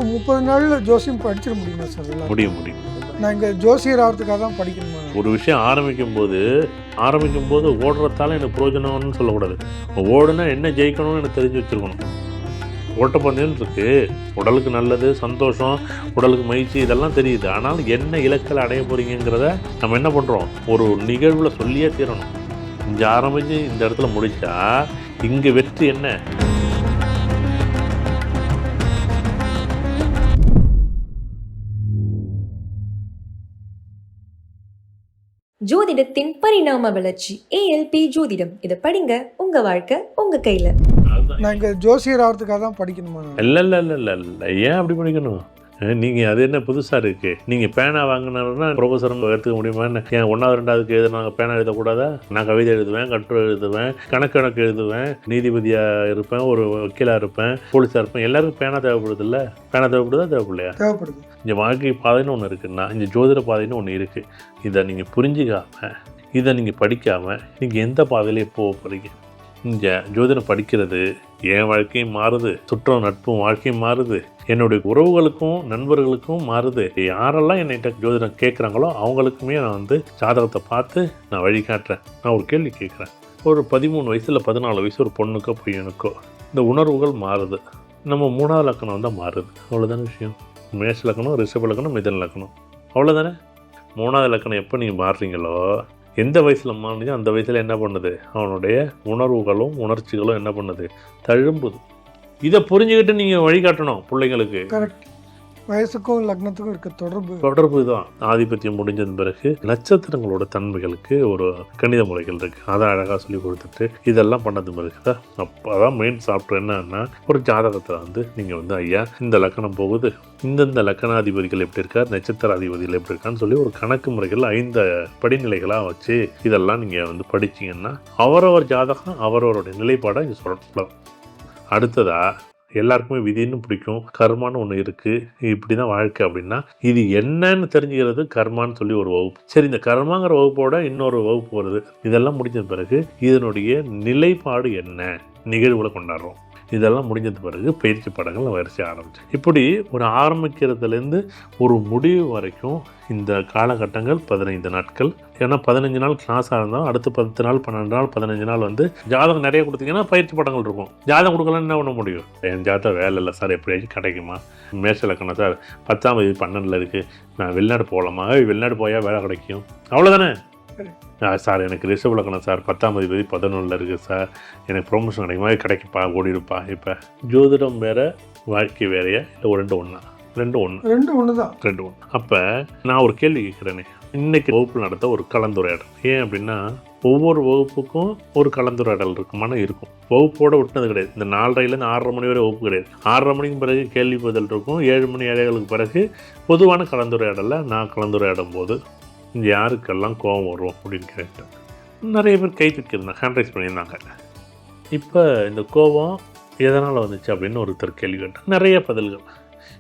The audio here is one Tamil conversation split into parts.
30 நாள்ல ஜோசியம் படிச்சிட முடியுமா சார்? முடியும். நான் இங்கே ஜோசியர் ஆகிறதுக்காக தான் படிக்கணுமா? ஒரு விஷயம் ஆரம்பிக்கும் போது ஓடுறதால எனக்கு பிரயோஜனம்னு சொல்லக்கூடாது. ஓடுனா என்ன ஜெயிக்கணும்னு எனக்கு தெரிஞ்சு வச்சுருக்கணும். ஓட்டப்பந்தயம் இருக்குது, உடலுக்கு நல்லது, சந்தோஷம், உடலுக்கு மகிழ்ச்சி, இதெல்லாம் தெரியுது. ஆனால் என்ன இலக்கில் அடைய போகிறீங்கிறத நம்ம என்ன பண்ணுறோம், ஒரு நிகழ்வில் சொல்லியே தீரணும். இங்கே ஆரம்பித்து இந்த இடத்துல முடித்தா இங்கே வெற்றி என்ன? ஜோதிடத்தின் பரிணாம வளர்ச்சி ALP ஜோதிடம். இதை படிங்க, உங்க வாழ்க்கை உங்க கையில. நான் இங்கே ஜோசியர் ஆகிறதுக்காக தான் படிக்கணுமா? இல்லை, ஏன் அப்படி படிக்கணும்? நீங்கள் அது என்ன புதுசாக இருக்குது? நீங்கள் பேனா வாங்கினா ப்ரொஃபஸரும் எடுத்துக்க முடியுமான்னு? ஏன் 1வது 2வதுக்கு நாங்கள் பேனா எழுதக்கூடாதா? நான் கவிதை எழுதுவேன், கட்டுரை எழுதுவேன், கணக்கு எழுதுவேன், நீதிபதியாக இருப்பேன், ஒரு வக்கீலாக இருப்பேன், போலீஸாக இருப்பேன். எல்லாருக்கும் பேனா தேவைப்படுது இல்லை? பேனா தேவைப்படுதா தேவைப்படலையா? தேவைப்படுது. இந்த வாழ்க்கை பாதைன்னு ஒன்று இருக்குன்னா, இந்த ஜோதிட பாதைன்னு ஒன்று இருக்குது. இதை நீங்கள் புரிஞ்சிக்காமல், இதை நீங்கள் படிக்காமல் நீங்கள் எந்த பாதையிலே போக போகிறீங்க? இங்கே ஜோதிடம் படிக்கிறது என் வாழ்க்கையும் மாறுது, சுற்றம் நட்பும் வாழ்க்கையும் மாறுது, என்னுடைய உறவுகளுக்கும் நண்பர்களுக்கும் மாறுது. யாரெல்லாம் என்னைட்ட ஜோதிடம் கேட்குறாங்களோ அவங்களுக்குமே நான் ஜாதகத்தை பார்த்து நான் வழிகாட்டுறேன். நான் ஒரு கேள்வி கேட்குறேன். ஒரு 13 வயசில் 14 வயசு ஒரு பொண்ணுக்கோ பையனுக்கோ இந்த உணர்வுகள் மாறுது. நம்ம 3வது லக்கணம் தான் மாறுது. அவ்வளோதானே விஷயம். மேஷ லக்கணம், ரிஷப லக்கணம், மிதன லக்கணம், அவ்வளோதானே. 3வது லக்கணம் எப்போ நீங்கள் மாறுறீங்களோ, எந்த வயசில் மாறினோ அந்த வயசில் என்ன பண்ணுது, அவனுடைய உணர்வுகளும் உணர்ச்சிகளும் என்ன பண்ணுது, தழும்புது. இதை புரிஞ்சுக்கிட்டு நீங்கள் வழிகாட்டணும் பிள்ளைங்களுக்கு. கரெக்ட். வயசுக்கும் லக்னத்துக்கும் இருக்க தொடர்பு தான். ஆதிபத்தியம் முடிஞ்சது பிறகு நட்சத்திரங்களோட தன்மைகளுக்கு ஒரு கணித முறைகள் இருக்குது. அதை அழகாக சொல்லி கொடுத்துட்டு இதெல்லாம் பண்ணது பிறகு தான் அப்போ தான் மெயின் சாஃப்ட்வேர் என்னன்னா, ஒரு ஜாதகத்தில் நீங்கள் ஐயா இந்த லக்கணம் போகுது, இந்தந்த லக்கணாதிபதிகள் எப்படி இருக்கார், நட்சத்திர அதிபதிகள் எப்படி இருக்கான்னு சொல்லி ஒரு கணக்கு முறைகள் 5 படிநிலைகளாக வச்சு இதெல்லாம் நீங்கள் படிச்சிங்கன்னா அவரவர் ஜாதகம் அவரவருடைய நிலைப்பாடாக இங்கே சொல்லலாம். அடுத்ததாக எல்லாருக்குமே விதின்னு பிடிக்கும், கர்மான்னு ஒன்று இருக்குது, இப்படி தான் வாழ்க்கை அப்படின்னா இது என்னன்னு தெரிஞ்சுக்கிறது கர்மான்னு சொல்லி ஒரு வகுப்பு. சரி, இந்த கர்மாங்கிற வகுப்போட இன்னொரு வகுப்பு வருது. இதெல்லாம் முடிஞ்ச பிறகு இதனுடைய நிலைப்பாடு என்ன நிகழ்வுகளை கொண்டாடுறோம். இதெல்லாம் முடிஞ்சது பிறகு பயிற்சி படங்கள் வரிசை ஆரம்பிச்சு இப்படி ஒரு ஆரம்பிக்கிறதுலேருந்து ஒரு முடிவு வரைக்கும் இந்த காலகட்டங்கள் 15 நாட்கள். ஏன்னா 15 நாள் கிளாஸாக இருந்தாலும் அடுத்து 10 நாள் 12 நாள் 15 நாள் ஜாதகம் நிறைய கொடுத்தீங்கன்னா பயிற்சி படங்கள் இருக்கும். ஜாதகம் கொடுக்கலாம் என்ன பண்ண முடியும்? என் ஜாதகம் வேலை இல்லை சார், எப்படியாச்சும் கிடைக்குமா? மேஷ லக்கணம் சார் 10ஆம் தேதி 12ல் இருக்குது, நான் வெளிநாடு போகலாமா? வெளிநாடு போயால் வேலை கிடைக்கும், அவ்வளோதானே. சார் எனக்கு ரிஷப லக்கணம் சார் 10ஆம் தேதி 11ல் இருக்குது சார், எனக்கு ப்ரொமோஷன் கிடைக்குப்பா, ஓடிடுப்பா. இப்போ ஜோதிடம் வேறு வாழ்க்கை வேறையா இல்லை ரெண்டு ஒன்றா? ரெண்டு ஒன்று தான். அப்போ நான் ஒரு கேள்வி கேட்குறேனே, இன்றைக்கி வகுப்பு நடத்த ஒரு கலந்துரையாடல். ஏன் அப்படின்னா ஒவ்வொரு வகுப்புக்கும் ஒரு கலந்துரையாடல் இருக்கும். வகுப்போடு விட்டது கிடையாது. இந்த 4:30லேருந்து 6:30 மணி வரை வகுப்பு கிடையாது. 6:30 மணிக்கு பிறகு கேள்வி பதில் இருக்கும். 7 மணி 7:30களுக்கு பிறகு பொதுவான கலந்துரையாடலில் நான் கலந்துரையாடும் போது இங்கே யாருக்கெல்லாம் கோபம் வரும் அப்படின்னு கேட்டேன். நிறைய பேர் கை தூக்கியிருந்தாங்க, ஹேண்ட் பண்ணியிருந்தாங்க. இப்போ இந்த கோபம் எதனால் வந்துச்சு அப்படின்னு ஒருத்தர் கேள்வி கேட்டேன். நிறைய பதில்கள்.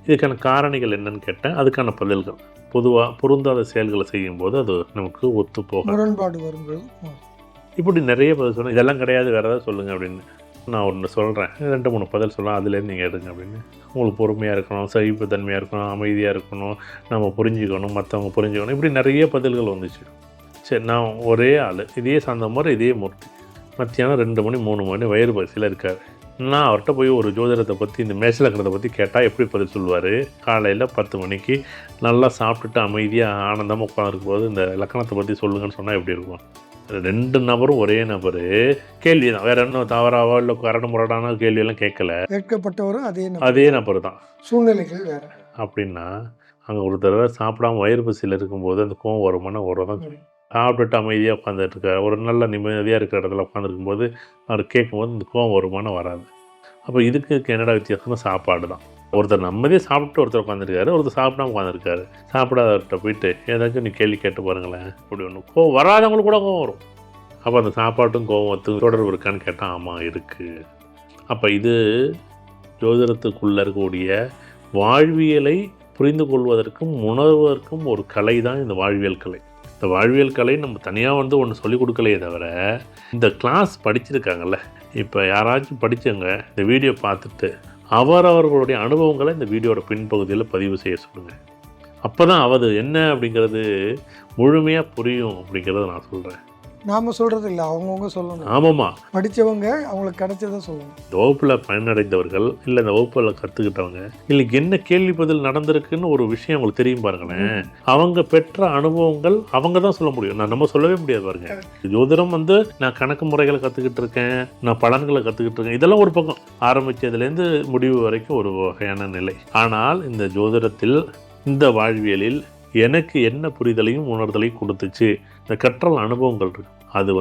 இதுக்கான காரணிகள் என்னன்னு கேட்டேன். அதுக்கான பதில்கள் பொதுவாக பொருந்தாத செயல்களை செய்யும்போது அது நமக்கு ஒத்து போகும், முரண்பாடு வரும்போது இப்படி நிறைய பதில் சொன்னேன். இதெல்லாம் கிடையாது, வேறு ஏதாவது சொல்லுங்கள் அப்படின்னு. நான் ஒன்று சொல்கிறேன், 2-3 பதில் சொல்லலாம், அதுலேருந்து நீங்கள் எடுங்க அப்படின்னு. உங்களுக்கு பொறுமையாக இருக்கணும், சகிப்புத்தன்மையாக இருக்கணும், அமைதியாக இருக்கணும், நம்ம புரிஞ்சுக்கணும், மற்றவங்க புரிஞ்சுக்கணும், இப்படி நிறைய பதில்கள் வந்துச்சு. சரி, நான் ஒரே ஆள், இதே சாந்தமாரி இதே மூர்த்தி, மத்தியானம் 2 மணி 3 மணி வயிறு பசியில் இருக்கார். நான் அவர்கிட்ட போய் ஒரு ஜோதிடத்தை பற்றி இந்த மேஷ லக்கணத்தை பற்றி கேட்டால் எப்படி பதில் சொல்லுவார்? காலையில் 10 மணிக்கு நல்லா சாப்பிட்டுட்டு அமைதியாக ஆனந்தமாக உட்காந்துருக்கும் போது இந்த லக்கணத்தை பற்றி சொல்லுங்கன்னு சொன்னால் எப்படி இருக்கும்? 2 நபரும் ஒரே நபர், கேள்வி தான், வேற இன்னும் தவறாவோ இல்லை கரடு முரடான கேள்வியெல்லாம் கேட்கல, கேட்கப்பட்டவரும் அதே நபர் தான், சூழ்நிலைகள் வேறு. அப்படின்னா அங்கே ஒரு தடவை சாப்பிடாம வயிறு பசியில் இருக்கும்போது அந்த கோவம் வருமானம் தான். சாப்பிட்டுட்டு அமைதியாக உட்காந்துட்டு இருக்கார், ஒரு நல்ல நிம்மதியாக இருக்கிற இடத்துல உட்காந்துருக்கும்போது அவர் கேட்கும்போது இந்த கோவம் வருமானம் வராது. அப்போ இதுக்கு என்னடா வித்தியாசம்னா சாப்பாடு தான். ஒருத்தர் நம்மதே சாப்பிட்டு ஒருத்தர் உட்காந்துருக்காரு, ஒருத்தர் சாப்பிடாம உட்காந்துருக்காரு. சாப்பிடாதவர்கிட்ட போயிட்டு ஏதாச்சும் நீ கேள்வி கேட்டு பாருங்களேன், அப்படி ஒன்று கோவம் வராதவங்களுக்கு கூட கோவம் வரும். அப்போ அந்த சாப்பாட்டும் கோவத்துக்கும் தொடர்பு இருக்கான்னு கேட்டால் ஆமாம் இருக்குது. அப்போ இது ஜோதிடத்துக்குள்ளே இருக்கக்கூடிய வாழ்வியலை புரிந்து கொள்வதற்கும் உணர்வதற்கும் ஒரு கலை தான் இந்த வாழ்வியல் கலை. இந்த வாழ்வியல் கலை நம்ம தனியாக ஒன்று சொல்லிக் கொடுக்கலையே தவிர, இந்த கிளாஸ் படிச்சிருக்காங்கல்ல, இப்போ யாராச்சும் படித்தவங்க இந்த வீடியோ பார்த்துட்டு அவரவர்களுடைய அனுபவங்களை இந்த வீடியோட பின்பகுதியில் பதிவு செய்ய சொல்லுங்கள். அப்போ தான் அது என்ன அப்படிங்கிறது முழுமையாக புரியும் அப்படிங்கிறத நான் சொல்கிறேன். நாம சொல்றது இல்லை, அவங்கவுங்க சொல்லணும். ஆமாம்மா, படித்தவங்க அவங்களுக்கு கிடைச்சதை சொல்லணும். இந்த வகுப்பில் பயனடைந்தவர்கள் இல்லை இந்த வகுப்பில் கற்றுக்கிட்டவங்க இல்லை என்ன கேள்வி பதில் நடந்திருக்குன்னு ஒரு விஷயம் அவங்களுக்கு தெரியும் பாருங்களேன். அவங்க பெற்ற அனுபவங்கள் அவங்க தான் சொல்ல முடியும், நம்ம சொல்லவே முடியாது பாருங்க. ஜோதிடம் நான் கணக்கு முறைகளை கற்றுக்கிட்டு இருக்கேன், நான் பலன்களை கற்றுக்கிட்டு இருக்கேன், இதெல்லாம் ஒரு பக்கம் ஆரம்பித்ததுலேருந்து முடிவு வரைக்கும் ஒரு வகையான நிலை. ஆனால் இந்த ஜோதிடத்தில் இந்த வாழ்வியலில் எனக்கு என்ன புரிதலையும் உணர்தலையும் கொடுத்துச்சு இந்த கற்றல் அனுபவங்கள் இருக்கு. அது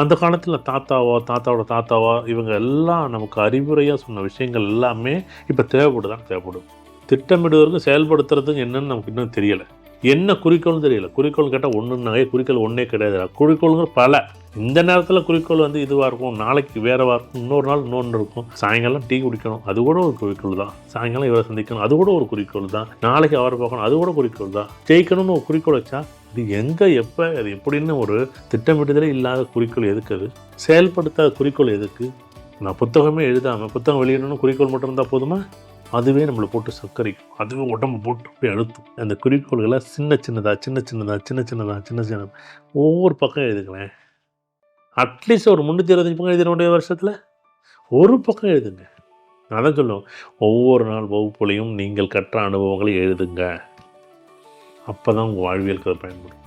அந்த காலத்தில் தாத்தாவோட தாத்தாவா இவங்க எல்லாம் நமக்கு அறிவுரையாக சொன்ன விஷயங்கள் எல்லாமே இப்போ தேவைப்படும். திட்டமிடுவதற்கு செயல்படுத்துறதுக்கு என்னன்னு நமக்கு இன்னும் தெரியலை. என்ன குறிக்கோள்னு தெரியல. குறிக்கோள் கேட்டால் ஒன்றுனாவே குறிக்கோள் ஒன்றே கிடையாது. குறிக்கோளுங்க பல. இந்த நேரத்தில் குறிக்கோள் இதுவாக இருக்கும், நாளைக்கு வேறவா இருக்கும், இன்னொரு நாள் இன்னொன்று இருக்கும். சாயங்காலம் டீ குடிக்கணும், அது கூட ஒரு குறிக்கோள் தான். சாயங்காலம் இவரை சந்திக்கணும், அது கூட ஒரு குறிக்கோள் தான். நாளைக்கு அவரை பார்க்கணும், அது கூட குறிக்கோள் தான். ஜெயிக்கணும்னு ஒரு குறிக்கோள் வச்சா இது எங்கே எப்போ அது எப்படின்னு ஒரு திட்டமிடுதலே இல்லாத குறிக்கோள் எதுக்கு? அது செயல்படுத்தாத குறிக்கோள் எதுக்கு? நான் புத்தகமே எழுதாமல் புத்தகம் வெளியிடணும்னு குறிக்கோள் மட்டும் இருந்தால் போதுமா? அதுவே நம்மளை போட்டு சக்கரிக்கும், அதுவே உடம்பு போட்டு போய் அழுத்தும். அந்த குறிக்கோள்களை சின்ன சின்னதாக ஒவ்வொரு பக்கம் எழுதுங்களேன். அட்லீஸ்ட் ஒரு 365 பக்கம் எழுதினுடைய வருஷத்தில் ஒரு பக்கம் எழுதுங்க. நான் தான் சொல்லுவேன், ஒவ்வொரு நாள் வகுப்புலையும் நீங்கள் கற்ற அனுபவங்களை எழுதுங்க. அப்போ தான் உங்கள் வாழ்வியலுக்கு அது பயன்படும்.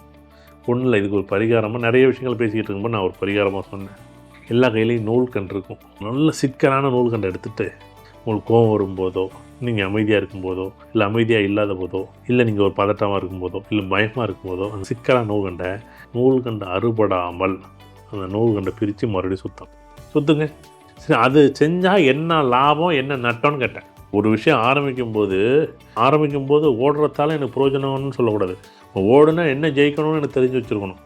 ஒன்றும் இல்லை, இதுக்கு ஒரு பரிகாரமாக நிறைய விஷயங்கள் பேசிக்கிட்டு இருக்கும்போது நான் ஒரு பரிகாரமாக சொன்னேன். எல்லா கையிலையும் நூல்கண்டு இருக்கும். நல்ல சிக்கலான நூல்கண்டை எடுத்துகிட்டு உங்களுக்கு கோவம் வரும்போதோ, நீங்கள் அமைதியாக இருக்கும்போதோ, இல்லை அமைதியாக இல்லாத போதோ, இல்லை நீங்கள் ஒரு பதட்டமாக இருக்கும்போதோ, இல்லை பயமாக இருக்கும்போதோ, அந்த சிக்கலான நூல்கண்டை அறுபடாமல் அந்த நூல்கண்டை பிரித்து மறுபடியும் சுற்றுங்க. சரி, அது செஞ்சால் என்ன லாபம் என்ன நட்டம்னு கேட்டேன். ஒரு விஷயம் ஆரம்பிக்கும் போது ஓடுறதால எனக்கு பிரயோஜனம்னு சொல்லக்கூடாது. ஓடுனா என்ன ஜெயிக்கணும்னு எனக்கு தெரிஞ்சு வச்சுருக்கணும்.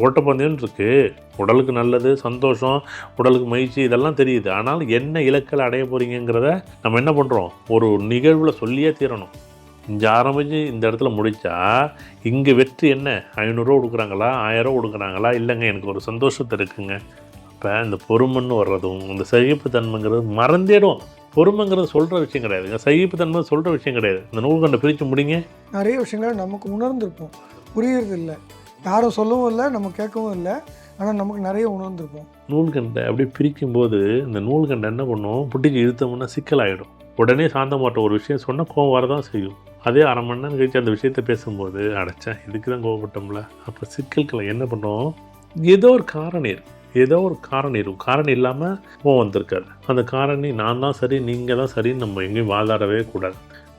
ஓட்டப்பந்தயம்னு இருக்குது, உடலுக்கு நல்லது, சந்தோஷம், உடலுக்கு மகிழ்ச்சி, இதெல்லாம் தெரியுது. ஆனால் என்ன இலக்கில் அடைய போகிறீங்கிறத நம்ம என்ன பண்ணுறோம், ஒரு நிகழ்வில் சொல்லியே தீரணும். இங்கே ஆரம்பித்து இந்த இடத்துல முடித்தா இங்கே வெற்றி என்ன, 500 கொடுக்குறாங்களா, 1000 கொடுக்குறாங்களா, இல்லைங்க எனக்கு ஒரு சந்தோஷத்தை இருக்குங்க. இப்போ இந்த பொறுமைன்னு வர்றதும் இந்த சகிப்புத்தன்மைங்கிறது மறந்துடும். பொறுமைங்கிறது சொல்கிற விஷயம் கிடையாதுங்க, சகிப்புத்தன்மை சொல்கிற விஷயம் கிடையாது. இந்த நூல்கண்டை பிரித்து முடிங்க. நிறைய விஷயங்கள் நமக்கு உணர்ந்திருப்போம், புரியறது இல்லை, யாரும் சொல்லவும் இல்லை, நம்ம கேட்கவும் இல்லை, ஆனால் நமக்கு நிறைய உணர்ந்திருப்போம். நூல்கண்டை அப்படியே பிரிக்கும்போது இந்த நூல்கண்டை என்ன பண்ணும், புட்டிக்கு இழுத்தோம்னா சிக்கலாகிடும். உடனே சாந்தமாட்ட ஒரு விஷயம் சொன்னால் கோவம் வரதான் செய்யும். அதே அரை மணி நேரம் கழிச்சு அந்த விஷயத்தை பேசும்போது அடைச்சேன் இதுக்கு தான் கோவப்பட்டோம்ல. அப்போ சிக்கல்களை என்ன பண்ணுறோம், ஏதோ ஒரு காரணம் இருக்கும். காரணம் இல்லாமல் கோவம் வந்திருக்காது. அந்த காரணி நான் தான் சரி நீங்கள் தான் சரின்னு நம்ம எங்கேயும் வாதாடவே கூடாது.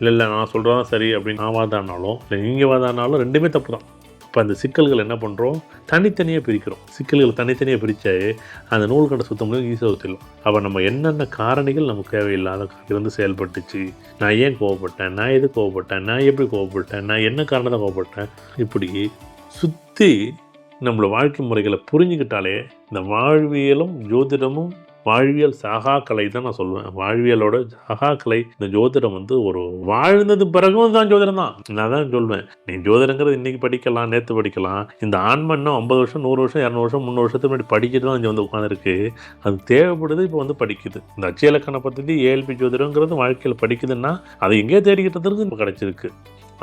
இல்லை நான் சொல்கிறதான் சரி அப்படின்னு நான் வாதாடினாலும் இல்லை நீங்கள் வாதாடினாலும் ரெண்டுமே தப்பு தான். அப்போ அந்த சிக்கல்கள் என்ன பண்ணுறோம், தனித்தனியாக பிரிக்கிறோம். சிக்கல்களை தனித்தனியாக பிரித்தா அந்த நூல்கண்டை சுத்தம் ஈஸியாக ஊற்றிடலாம். அப்போ நம்ம என்னென்ன காரணிகள் நமக்கு தேவையில்லாத செயல்பட்டுச்சு, நான் ஏன் கோவப்பட்டேன், நான் எது கோவப்பட்டேன், நான் எப்படி கோவப்பட்டேன், நான் என்ன காரணத்தை கோவப்பட்டேன், இப்படி சுற்றி நம்மளோட வாழ்க்கை முறைகளை புரிஞ்சுக்கிட்டாலே இந்த வாழ்வியலும் ஜோதிடமும் வாழ்வியல் சகாக்கலை தான் நான் சொல்லுவேன். வாழ்வியலோட சகாக்கலை இந்த ஜோதிடம் ஒரு வாழ்ந்தது பிறகும் தான் ஜோதிடம் தான். நான் தான் சொல்வேன், நீ ஜோதிடங்கிறது இன்றைக்கி படிக்கலாம், நேற்று படிக்கலாம். இந்த ஆன்ம இன்னும் 50 வருஷம் 100 வருஷம் 200 வருஷம் 300 வருஷத்துக்கு முன்னாடி படிச்சுட்டு தான் இங்கே உட்காந்துருக்கு. அது தேவைப்படுது, இப்போ படிக்குது. இந்த அச்சயலக்கண பദ്ധதி ஏஎல்பி ஜோதிடங்கிறது வாழ்க்கையில் படிக்குதுன்னா அது எங்கேயே தேடிக்கிட்டதுக்கு இப்போ கிடச்சிருக்கு.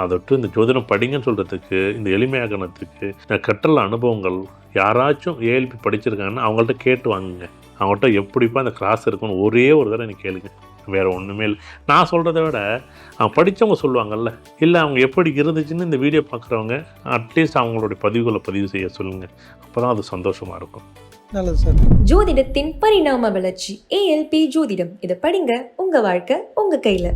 அதொட்டு இந்த ஜோதிடம் படிங்கன்னு சொல்கிறதுக்கு, இந்த எளிமையாக்கணத்துக்கு, இந்த கற்றல் அனுபவங்கள் யாராச்சும் ஏஎல்பி படிச்சிருக்காங்கன்னா அவங்கள்ட்ட கேட்டு வாங்குங்க. அவங்கள்ட்ட எப்படிப்பா அந்த கிளாஸ் இருக்குன்னு ஒரே ஒரு தடவை எனக்கு கேளுங்க. வேறு ஒன்றுமே இல்லை. நான் சொல்கிறத விட அவங்க படித்தவங்க சொல்லுவாங்கல்ல, இல்லை அவங்க எப்படி இருந்துச்சுன்னு இந்த வீடியோ பார்க்குறவங்க அட்லீஸ்ட் அவங்களுடைய பதிவுகளை பதிவு செய்ய சொல்லுங்கள். அப்போ தான் அது சந்தோஷமாக இருக்கும். நல்லது சார். ஜோதிடத்தின் பரிணாம வளர்ச்சி ALP ஜோதிடம், இதை படிங்க, உங்கள் வாழ்க்கை உங்கள் கையில்.